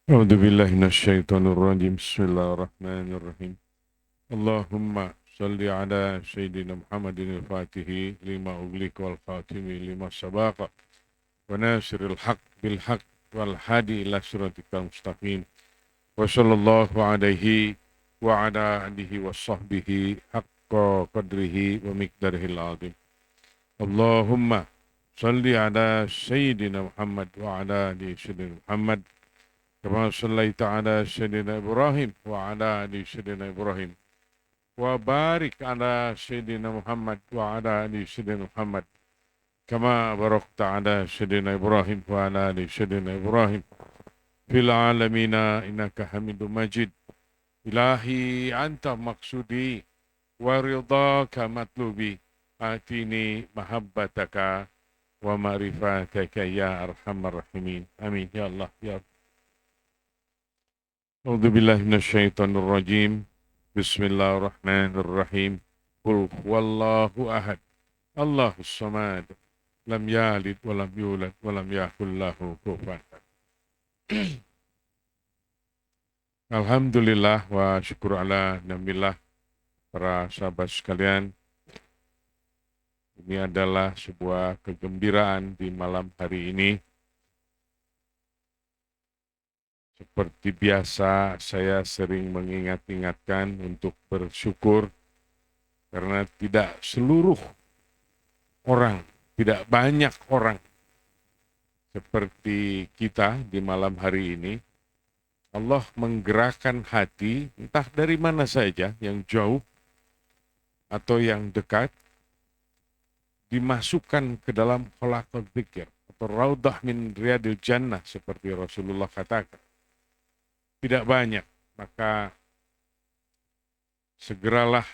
أعوذ بالله من الشيطان الرجيم بسم الله الرحمن الرحيم اللهم صل على سيدنا محمد الفاتح لما أغلق والخاتم لما سبق وناصر الحق بالحق والهادي إلى صراطك المستقيم وصلى الله عليه وعلى آله وصحبه حق قدره ومقداره العظيم اللهم صل على سيدنا محمد وعلى آل سيدنا محمد كما صليت على سيدنا إبراهيم وعلى آل سيدنا إبراهيم وبارك على سيدنا محمد وعلى آل سيدنا محمد كما باركت على سيدنا إبراهيم وعلى آل سيدنا إبراهيم في العالمين إنك حميد مجيد إلهي أنت مقصودي ورضاك مطلوبي آتيني محبتك ومعرفتك يا أرحم الراحمين آمين يا الله يا رب. أعوذ بالله من الشيطان الرجيم بسم الله الرحمن الرحيم قل هو الله أحد الله الصمد لم يلد ولم يولد ولم يكن له كفوا أحد. Alhamdulillah wa syukur ala nabilah para sahabat sekalian. Ini adalah sebuah kegembiraan di malam hari ini. Seperti biasa, saya sering mengingat-ingatkan untuk bersyukur karena tidak seluruh orang, tidak banyak orang seperti kita di malam hari ini. Allah menggerakkan hati, entah dari mana saja, yang jauh atau yang dekat, dimasukkan ke dalam khalaqal dzikir atau raudah min riyadil jannah seperti Rasulullah katakan. Tidak banyak, maka segeralah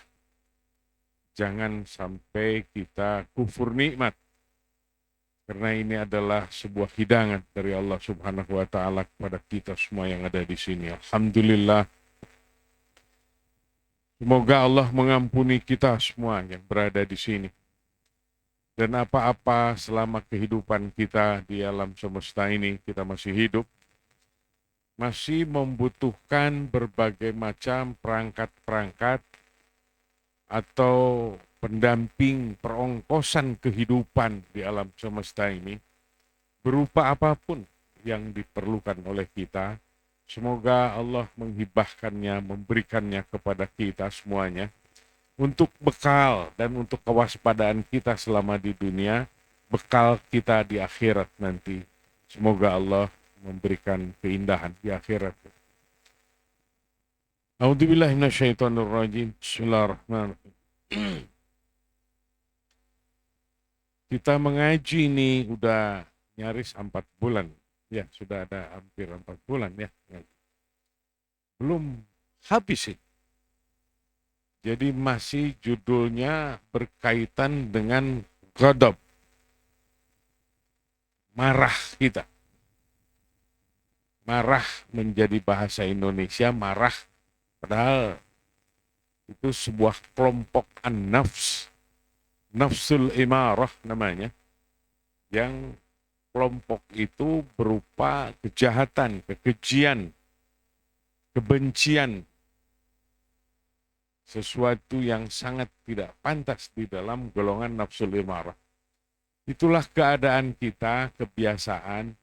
jangan sampai kita kufur nikmat. Karena ini adalah sebuah hidangan dari Allah Subhanahu wa taala kepada kita semua yang ada di sini. Alhamdulillah. Semoga Allah mengampuni kita semua yang berada di sini. Dan apa-apa selama kehidupan kita di alam semesta ini, kita masih hidup, masih membutuhkan berbagai macam perangkat-perangkat atau pendamping perongkosan kehidupan di alam semesta ini, berupa apapun yang diperlukan oleh kita. Semoga Allah menghibahkannya, memberikannya kepada kita semuanya untuk bekal dan untuk kewaspadaan kita selama di dunia, bekal kita di akhirat nanti. Semoga Allah memberikan keindahan di akhirat. A'udzubillahi minasyaitonirrajim. Bismillahirrahmanirrahim. Kita mengaji ini udah nyaris 4 bulan. Ya, sudah ada hampir 4 bulan ya. Belum habis ini. Jadi masih judulnya berkaitan dengan ghadab. Marah kita. Marah menjadi bahasa Indonesia, marah. Padahal itu sebuah kelompok an-nafs. Nafsul imarah namanya. Yang kelompok itu berupa kejahatan, kekejian, kebencian. Sesuatu yang sangat tidak pantas di dalam golongan nafsul imarah. Itulah keadaan kita, kebiasaan,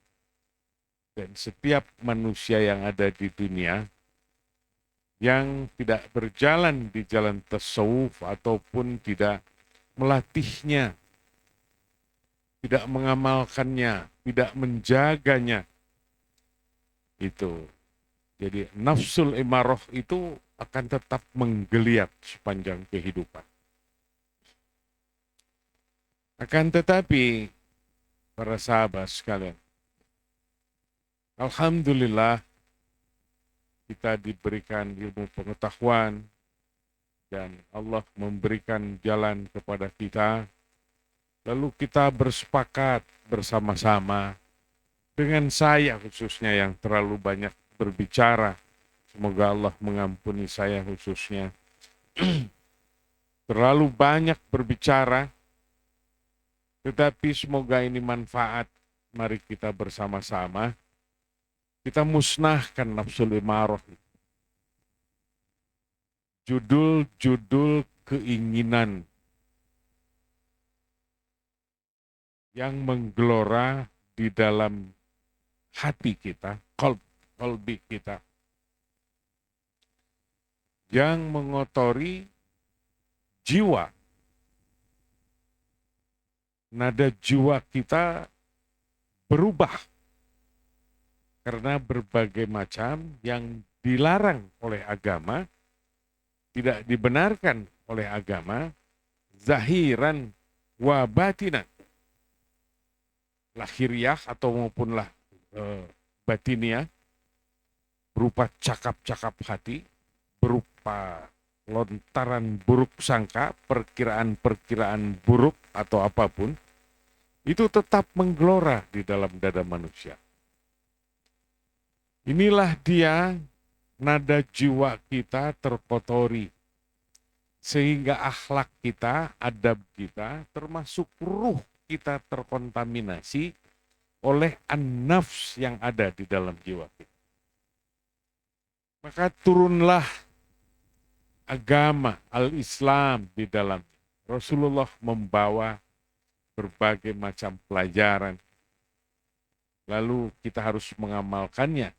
dan setiap manusia yang ada di dunia yang tidak berjalan di jalan tasawuf ataupun tidak melatihnya, tidak mengamalkannya, tidak menjaganya. Itu. Jadi nafsul imarah itu akan tetap menggeliat sepanjang kehidupan. Akan tetapi, para sahabat sekalian, alhamdulillah kita diberikan ilmu pengetahuan dan Allah memberikan jalan kepada kita. Lalu kita bersepakat bersama-sama dengan saya khususnya yang terlalu banyak berbicara. Semoga Allah mengampuni saya khususnya. Terlalu banyak berbicara, tetapi semoga ini manfaat. Mari kita bersama-sama Kita musnahkan nafsu imarah. Judul-judul keinginan yang menggelora di dalam hati kita, kolbi kita, yang mengotori jiwa. Nada jiwa kita berubah karena berbagai macam yang dilarang oleh agama, tidak dibenarkan oleh agama, zahiran wa batinan, lahiriah atau maupun batiniah, berupa cakap-cakap hati, berupa lontaran buruk sangka, perkiraan-perkiraan buruk atau apapun, itu tetap menggelora di dalam dada manusia. Inilah dia nada jiwa kita terkotori, sehingga akhlak kita, adab kita, termasuk ruh kita terkontaminasi oleh an-nafs yang ada di dalam jiwa kita. Maka turunlah agama al-Islam di dalam. Rasulullah membawa berbagai macam pelajaran. Lalu kita harus mengamalkannya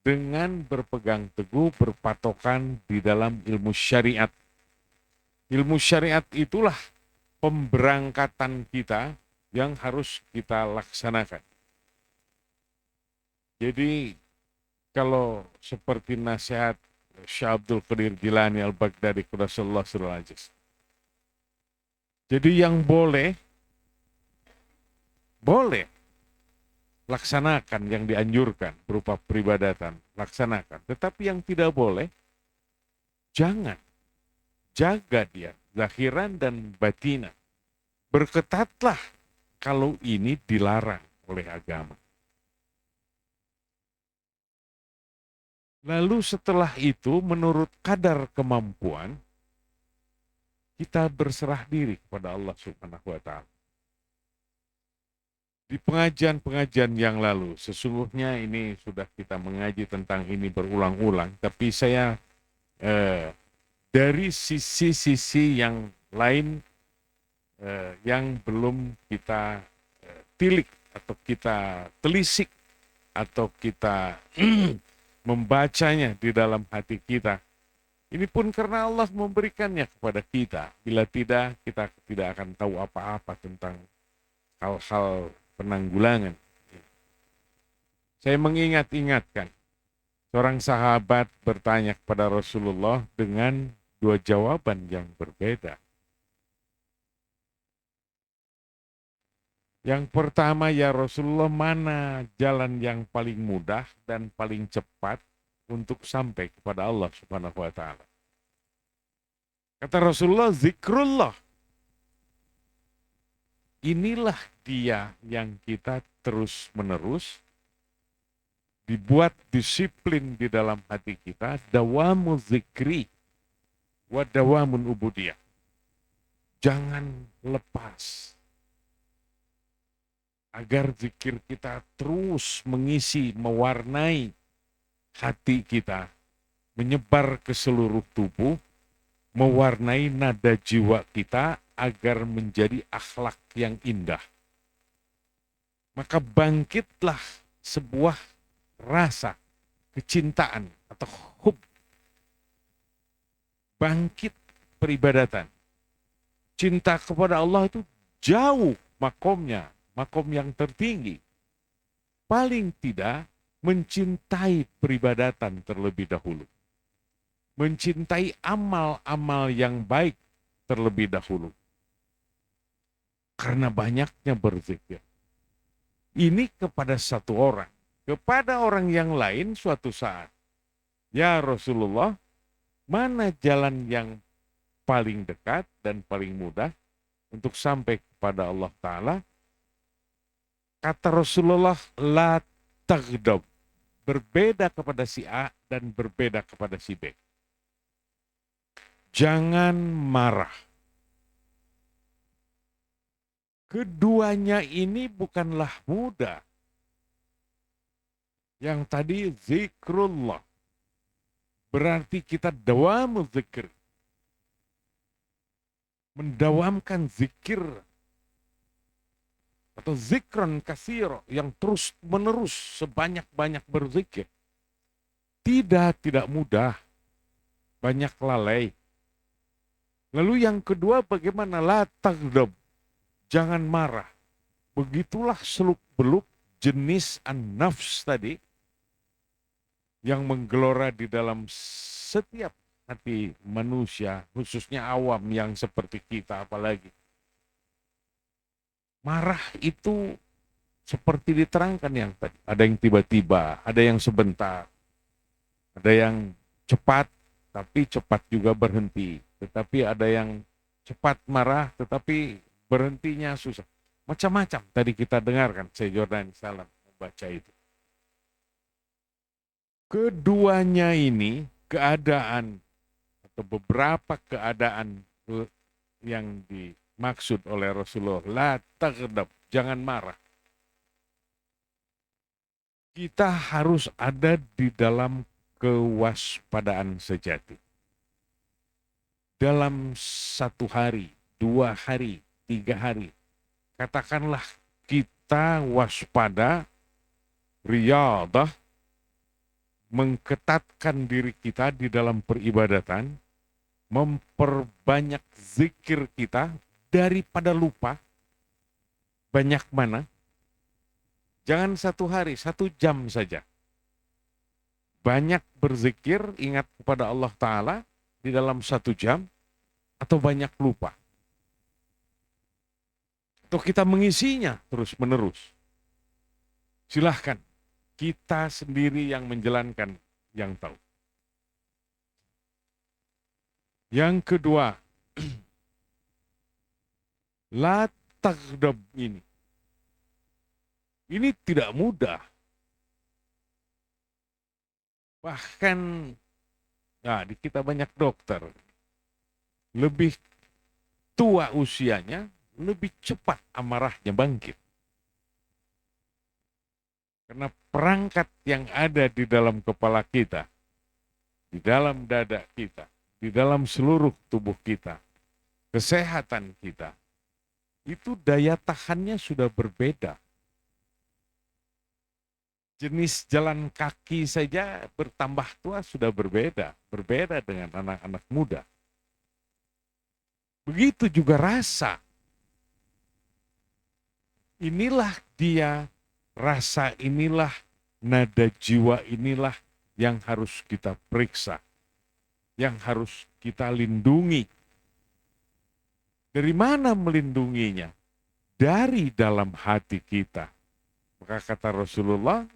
dengan berpegang teguh, berpatokan di dalam ilmu syariat. Ilmu syariat itulah pemberangkatan kita yang harus kita laksanakan. Jadi kalau seperti nasihat Syekh Abdul Qadir Jilani Al-Baghdadi Quddasallahu sirruhu al-aziz. Jadi yang boleh laksanakan yang dianjurkan berupa peribadatan, laksanakan. Tetapi yang tidak boleh, jangan. Jaga dia, zahiran dan batinan. Berketatlah kalau ini dilarang oleh agama. Lalu setelah itu menurut kadar kemampuan, kita berserah diri kepada Allah Subhanahu wa Ta'ala. Di pengajian-pengajian yang lalu, sesungguhnya ini sudah kita mengaji tentang ini berulang-ulang, tapi saya dari sisi-sisi yang lain yang belum kita tilik atau kita telisik atau kita membacanya di dalam hati kita. Ini pun karena Allah memberikannya kepada kita. Bila tidak, kita tidak akan tahu apa-apa tentang hal-hal penanggulangan. Saya mengingat-ingatkan, seorang sahabat bertanya kepada Rasulullah dengan dua jawaban yang berbeda. Yang pertama, ya Rasulullah, mana jalan yang paling mudah dan paling cepat untuk sampai kepada Allah Subhanahu wa Ta'ala? Kata Rasulullah, zikrullah. Inilah dia yang kita terus-menerus dibuat disiplin di dalam hati kita, dawamu zikri wa dawamun ubudiyah. Jangan lepas. Agar zikir kita terus mengisi, mewarnai hati kita, menyebar ke seluruh tubuh, mewarnai nada jiwa kita agar menjadi akhlak yang indah. Maka bangkitlah sebuah rasa kecintaan atau hub. Bangkit peribadatan. Cinta kepada Allah itu jauh makomnya, makom yang tertinggi. Paling tidak mencintai peribadatan terlebih dahulu. Mencintai amal-amal yang baik terlebih dahulu. Karena banyaknya berzikir. Ini kepada satu orang. Kepada orang yang lain suatu saat. Ya Rasulullah, mana jalan yang paling dekat dan paling mudah untuk sampai kepada Allah Ta'ala? Kata Rasulullah, la taghdab. Berbeda kepada si A dan berbeda kepada si B. Jangan marah. Keduanya ini bukanlah mudah. Yang tadi zikrullah. Berarti kita dawamul zikir. Mendawamkan zikir atau zikran kasiro yang terus menerus sebanyak-banyak berzikir. Tidak mudah, banyak lalai. Lalu yang kedua bagaimana? La taghdab, jangan marah. Begitulah seluk-beluk jenis an-nafs tadi yang menggelora di dalam setiap hati manusia, khususnya awam yang seperti kita apalagi. Marah itu seperti diterangkan yang tadi. Ada yang tiba-tiba, ada yang sebentar, ada yang cepat, tapi cepat juga berhenti. Tetapi ada yang cepat marah, tetapi berhentinya susah. Macam-macam tadi kita dengarkan, Syekh Jordan Salam membaca itu. Keduanya ini keadaan atau beberapa keadaan yang dimaksud oleh Rasulullah, la taghdab, jangan marah. Kita harus ada di dalam kewaspadaan sejati. Dalam 1 hari, 2 hari, 3 hari, katakanlah kita waspada, riyadah, mengketatkan diri kita di dalam peribadatan, memperbanyak zikir kita daripada lupa. Banyak mana? Jangan 1 hari, 1 jam saja. Banyak berzikir, ingat kepada Allah Ta'ala di dalam 1 jam, atau banyak lupa. Atau kita mengisinya terus menerus. Silahkan, kita sendiri yang menjalankan yang tahu. Yang kedua, la taghdab ini. Ini tidak mudah. Bahkan, di kita banyak dokter. Lebih tua usianya, lebih cepat amarahnya bangkit. Karena perangkat yang ada di dalam kepala kita, di dalam dada kita, di dalam seluruh tubuh kita, kesehatan kita, itu daya tahannya sudah berbeda. Jenis jalan kaki saja bertambah tua sudah berbeda dengan anak-anak muda. Begitu juga rasa. Inilah dia, rasa inilah, nada jiwa inilah yang harus kita periksa, yang harus kita lindungi. Dari mana melindunginya? Dari dalam hati kita. Maka kata Rasulullah,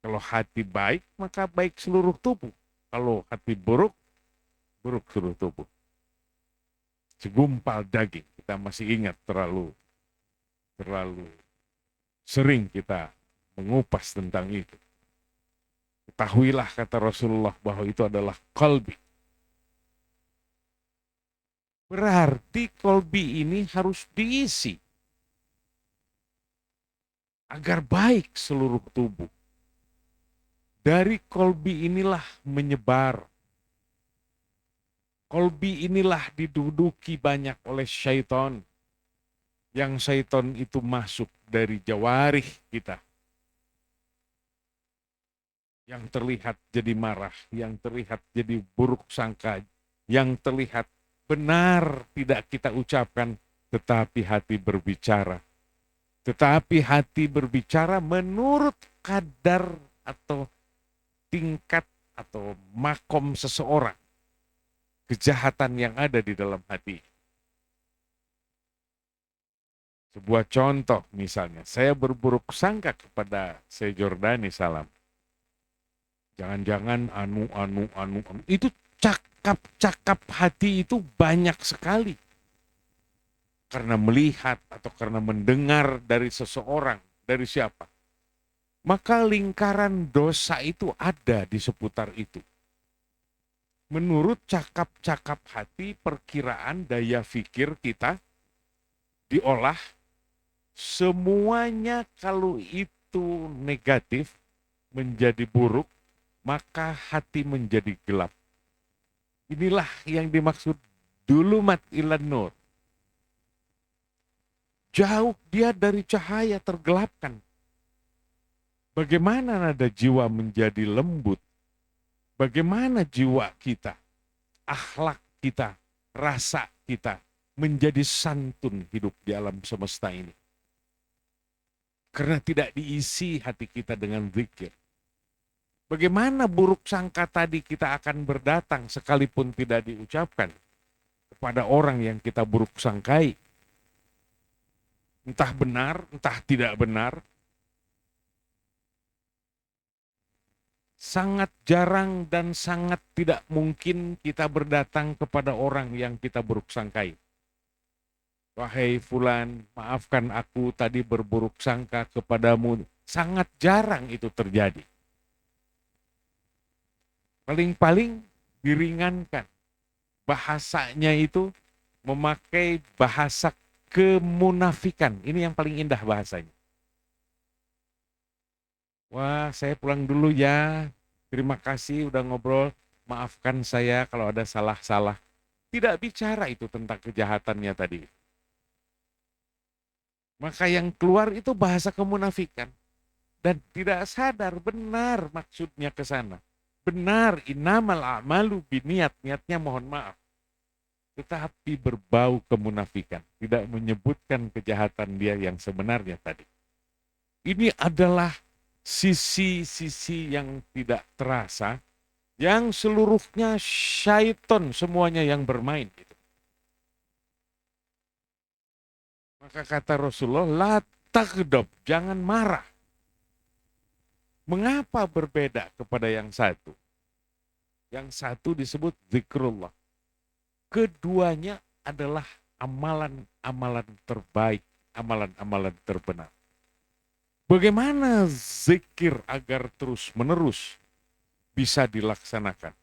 kalau hati baik, maka baik seluruh tubuh. Kalau hati buruk, buruk seluruh tubuh. Segumpal daging, kita masih ingat terlalu sering kita mengupas tentang itu. Ketahuilah kata Rasulullah bahwa itu adalah qalbi. Berarti qalbi ini harus diisi agar baik seluruh tubuh. Dari qalbi inilah menyebar. Qalbi inilah diduduki banyak oleh syaitan. Yang syaitan itu masuk dari jawarih kita. Yang terlihat jadi marah, yang terlihat jadi buruk sangka, yang terlihat benar tidak kita ucapkan, tetapi hati berbicara. Tetapi hati berbicara menurut kadar atau tingkat atau makom seseorang. Kejahatan yang ada di dalam hati. Sebuah contoh misalnya, saya berburuk sangka kepada Syekh Jordani Salam. Jangan-jangan anu. Itu cakap hati itu banyak sekali. Karena melihat atau karena mendengar dari seseorang, dari siapa. Maka lingkaran dosa itu ada di seputar itu. Menurut cakap-cakap hati, perkiraan daya fikir kita diolah, semuanya kalau itu itu negatif, menjadi buruk, maka hati menjadi gelap. Inilah yang dimaksud dulumat ilan nur. Jauh dia dari cahaya, tergelapkan. Bagaimana nada jiwa menjadi lembut? Bagaimana jiwa kita, akhlak kita, rasa kita menjadi santun hidup di alam semesta ini? Karena tidak diisi hati kita dengan zikir. Bagaimana buruk sangka tadi kita akan berdatang sekalipun tidak diucapkan kepada orang yang kita buruk sangkai. Entah benar, entah tidak benar. Sangat jarang dan sangat tidak mungkin kita berdatang kepada orang yang kita buruk sangkai. Wahai fulan, maafkan aku tadi berburuk sangka kepadamu. Sangat jarang itu terjadi. Paling-paling diringankan. Bahasanya itu memakai bahasa kemunafikan. Ini yang paling indah bahasanya. Wah, saya pulang dulu ya. Terima kasih udah ngobrol. Maafkan saya kalau ada salah-salah. Tidak bicara itu tentang kejahatannya tadi. Maka yang keluar itu bahasa kemunafikan. Dan tidak sadar benar maksudnya ke sana. Benar, innamal a'malu biniat. Niatnya mohon maaf. Tetapi berbau kemunafikan. Tidak menyebutkan kejahatan dia yang sebenarnya tadi. Ini adalah sisi-sisi yang tidak terasa, yang seluruhnya syaitan semuanya yang bermain. Maka kata Rasulullah, la taghdab, jangan marah. Mengapa berbeda kepada yang satu? Yang satu disebut zikrullah. Keduanya adalah amalan-amalan terbaik, amalan-amalan terbenar. Bagaimana zikir agar terus-menerus bisa dilaksanakan?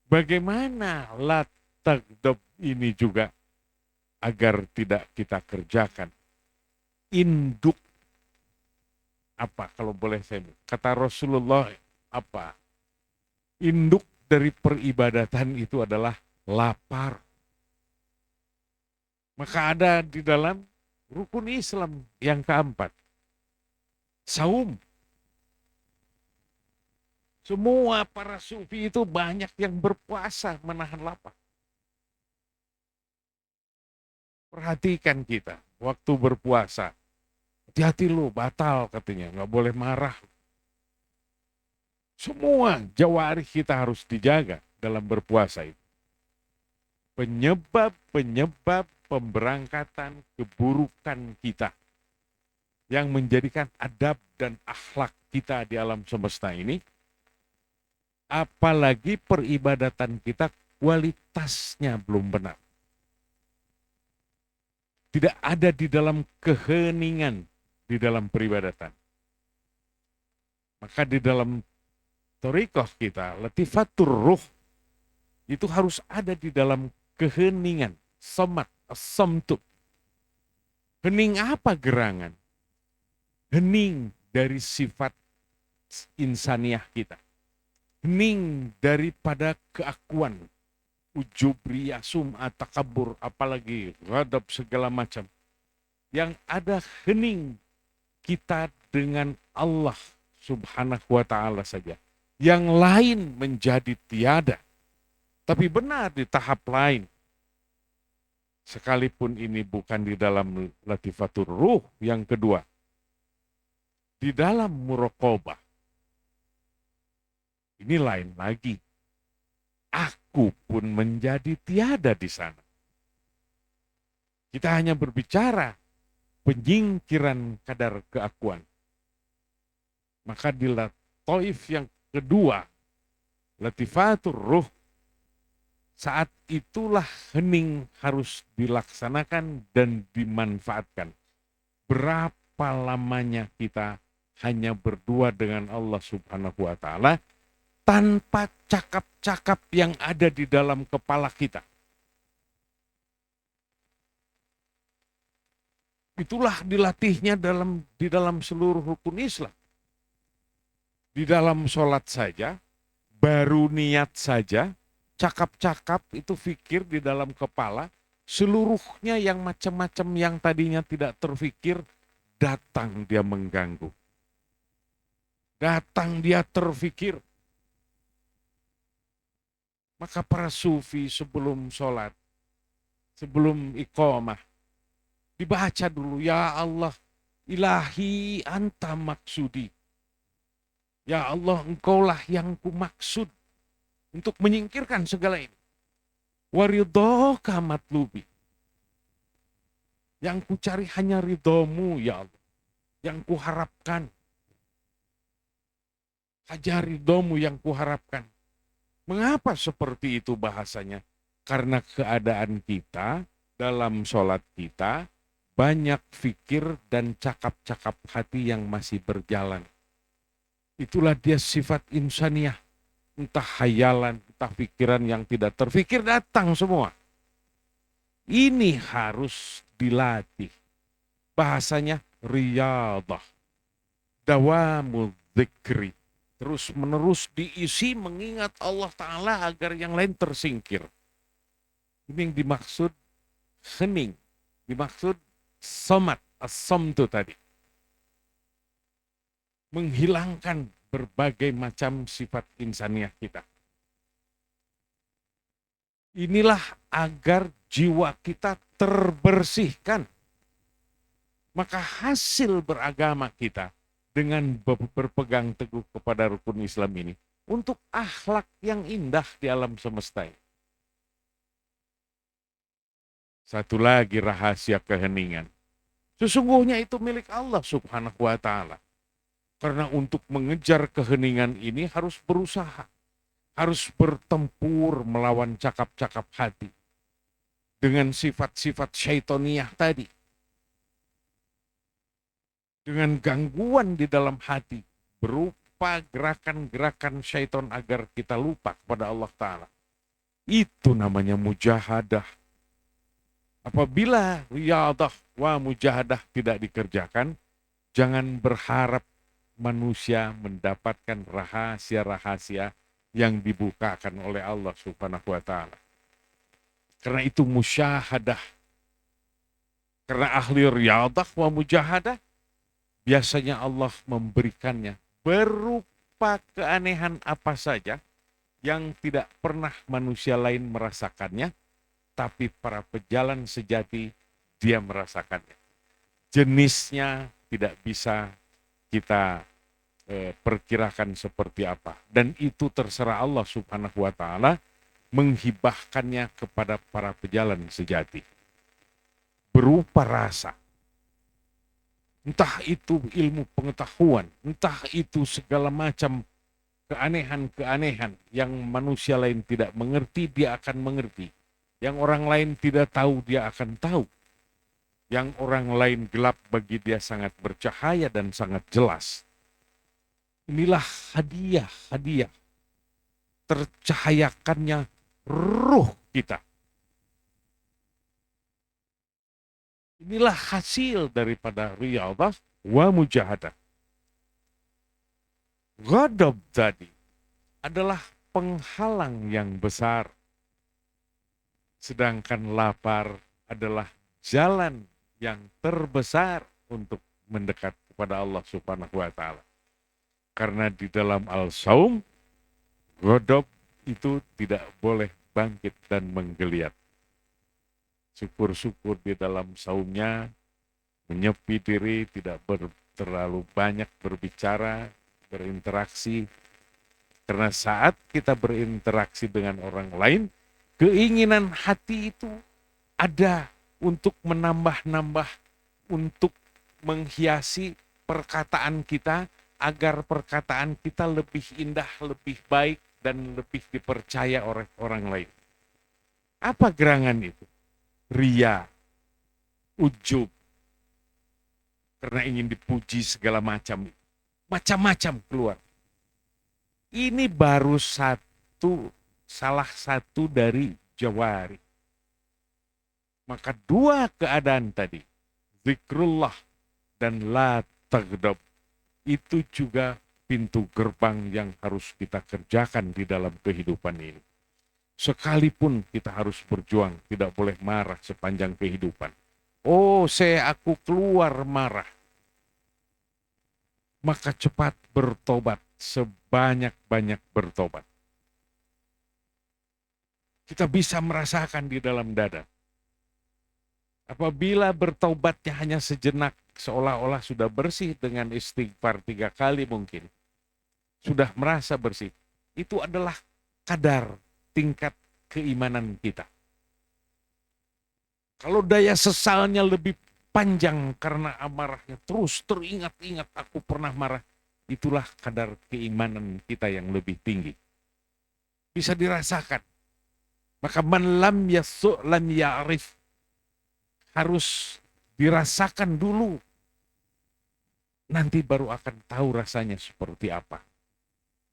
Bagaimana la taghdab ini juga agar tidak kita kerjakan? Induk apa kalau boleh saya kata Rasulullah apa? Induk dari peribadatan itu adalah lapar. Maka ada di dalam rukun Islam yang keempat, saum. Semua para sufi itu banyak yang berpuasa menahan lapar. Perhatikan kita waktu berpuasa. Hati-hati lu, batal katanya, nggak boleh marah. Semua jawari kita harus dijaga dalam berpuasa itu. Penyebab-penyebab pemberangkatan keburukan kita yang menjadikan adab dan akhlak kita di alam semesta ini, apalagi peribadatan kita kualitasnya belum benar. Tidak ada di dalam keheningan di dalam peribadatan. Maka di dalam thariqah kita, latifatur ruh, itu harus ada di dalam keheningan, somat, somtu. Hening apa gerangan? Hening dari sifat insaniah kita. Hening daripada keakuan, ujub, riya, sum'ah, takabur, apalagi ghadab segala macam. Yang ada hening kita dengan Allah subhanahu wa ta'ala saja. Yang lain menjadi tiada. Tapi benar di tahap lain. Sekalipun ini bukan di dalam latifatur ruh yang kedua. Di dalam muraqabah. Ini lain lagi. Aku pun menjadi tiada di sana. Kita hanya berbicara penyingkiran kadar keakuan. Maka di taif yang kedua, latifatur ruh, saat itulah hening harus dilaksanakan dan dimanfaatkan. Berapa lamanya kita hanya berdua dengan Allah subhanahu wa ta'ala tanpa cakap-cakap yang ada di dalam kepala kita. Itulah dilatihnya di dalam seluruh rukun Islam. Di dalam sholat saja, baru niat saja, cakap-cakap itu fikir di dalam kepala, seluruhnya yang macam-macam yang tadinya tidak terfikir, datang dia mengganggu. Datang dia terfikir. Maka para sufi sebelum sholat, sebelum iqamah, dibaca dulu, ya Allah, ilahi anta maksudi. Ya Allah, engkaulah yang ku maksud untuk menyingkirkan segala ini. Waridhoka matlubi. Yang ku cari hanya ridhomu, ya Allah. Yang ku harapkan. Saja ridhomu yang ku harapkan. Mengapa seperti itu bahasanya? Karena keadaan kita dalam sholat kita banyak fikir dan cakap-cakap hati yang masih berjalan. Itulah dia sifat insaniah. Entah hayalan, entah pikiran yang tidak terfikir datang semua. Ini harus dilatih. Bahasanya riyadah. Dawamul dzikri. Terus menerus diisi mengingat Allah Ta'ala agar yang lain tersingkir. Ini yang dimaksud hening. Dimaksud somat, as-somtu tadi. Menghilangkan berbagai macam sifat insaniah kita. Inilah agar jiwa kita terbersihkan. Maka hasil beragama kita dengan berpegang teguh kepada rukun Islam ini untuk akhlak yang indah di alam semesta ini. Satu lagi rahasia keheningan. Sesungguhnya itu milik Allah Subhanahu wa Ta'ala. Karena untuk mengejar keheningan ini harus berusaha. Harus bertempur melawan cakap-cakap hati. Dengan sifat-sifat syaitoniah tadi. Dengan gangguan di dalam hati. Berupa gerakan-gerakan syaiton agar kita lupa kepada Allah Ta'ala. Itu namanya mujahadah. Apabila riyadah wa mujahadah tidak dikerjakan, jangan berharap manusia mendapatkan rahasia-rahasia yang dibukakan oleh Allah Subhanahu wa Ta'ala. Karena itu musyahadah. Karena ahli riyadah wa mujahadah, biasanya Allah memberikannya berupa keanehan apa saja yang tidak pernah manusia lain merasakannya, tapi para pejalan sejati dia merasakannya. Jenisnya tidak bisa kita perkirakan seperti apa. Dan itu terserah Allah Subhanahu wa Ta'ala menghibahkannya kepada para pejalan sejati. Berupa rasa. Entah itu ilmu pengetahuan, entah itu segala macam keanehan-keanehan yang manusia lain tidak mengerti, dia akan mengerti. Yang orang lain tidak tahu, dia akan tahu. Yang orang lain gelap, bagi dia sangat bercahaya dan sangat jelas. Inilah hadiah tercahayakannya ruh kita. Inilah hasil daripada riyadah wa mujahadah. Ghadab tadi adalah penghalang yang besar. Sedangkan lapar adalah jalan yang terbesar untuk mendekat kepada Allah Subhanahu wa Ta'ala. Karena di dalam al-saum, ghadab itu tidak boleh bangkit dan menggeliat. Syukur-syukur di dalam saumnya, menyepi diri, tidak terlalu banyak berbicara, berinteraksi. Karena saat kita berinteraksi dengan orang lain, keinginan hati itu ada untuk menambah-nambah, untuk menghiasi perkataan kita, agar perkataan kita lebih indah, lebih baik, dan lebih dipercaya oleh orang lain. Apa gerangan itu? Ria, ujub, karena ingin dipuji segala macam. Macam-macam keluar. Ini baru salah satu dari jawari. Maka dua keadaan tadi, zikrullah, dan la taghdab. Itu juga pintu gerbang yang harus kita kerjakan di dalam kehidupan ini. Sekalipun kita harus berjuang, tidak boleh marah sepanjang kehidupan. Oh, aku keluar marah. Maka cepat bertobat, sebanyak-banyak bertobat. Kita bisa merasakan di dalam dada. Apabila bertobatnya hanya sejenak, seolah-olah sudah bersih dengan istighfar 3 kali mungkin, sudah merasa bersih. Itu adalah kadar tingkat keimanan kita. Kalau daya sesalnya lebih panjang karena amarahnya terus teringat-ingat aku pernah marah, itulah kadar keimanan kita yang lebih tinggi. Bisa dirasakan. Maka man lam yasu' lam ya'rif. Harus dirasakan dulu. Nanti baru akan tahu rasanya seperti apa.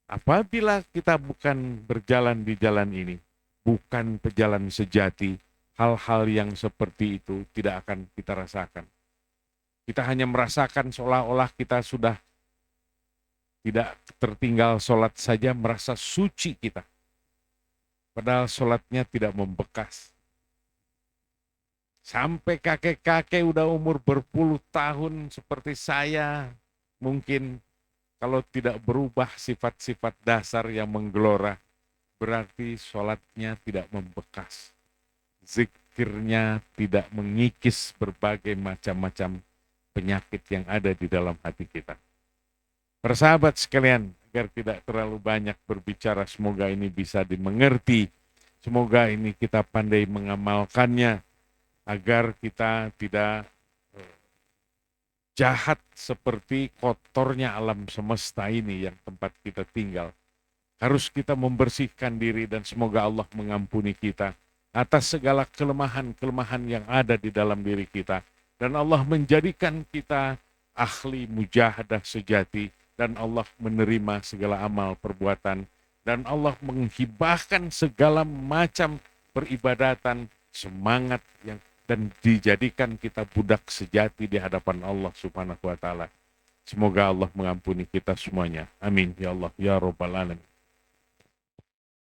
Apabila kita bukan berjalan di jalan ini, bukan pejalan sejati, hal-hal yang seperti itu tidak akan kita rasakan. Kita hanya merasakan seolah-olah kita sudah tidak tertinggal sholat saja, merasa suci kita. Padahal sholatnya tidak membekas. Sampai kakek-kakek udah umur berpuluh tahun seperti saya, mungkin kalau tidak berubah sifat-sifat dasar yang menggelora, berarti sholatnya tidak membekas. Zikirnya tidak mengikis berbagai macam-macam penyakit yang ada di dalam hati kita. Persahabat sekalian, agar tidak terlalu banyak berbicara, semoga ini bisa dimengerti. Semoga ini kita pandai mengamalkannya, agar kita tidak jahat seperti kotornya alam semesta ini yang tempat kita tinggal. Harus kita membersihkan diri dan semoga Allah mengampuni kita atas segala kelemahan-kelemahan yang ada di dalam diri kita. Dan Allah menjadikan kita ahli mujahadah sejati, dan Allah menerima segala amal perbuatan, dan Allah menghibahkan segala macam peribadatan, semangat yang dan dijadikan kita budak sejati di hadapan Allah Subhanahu wa taala. Semoga Allah mengampuni kita semuanya. Amin ya Allah ya rabbal alamin.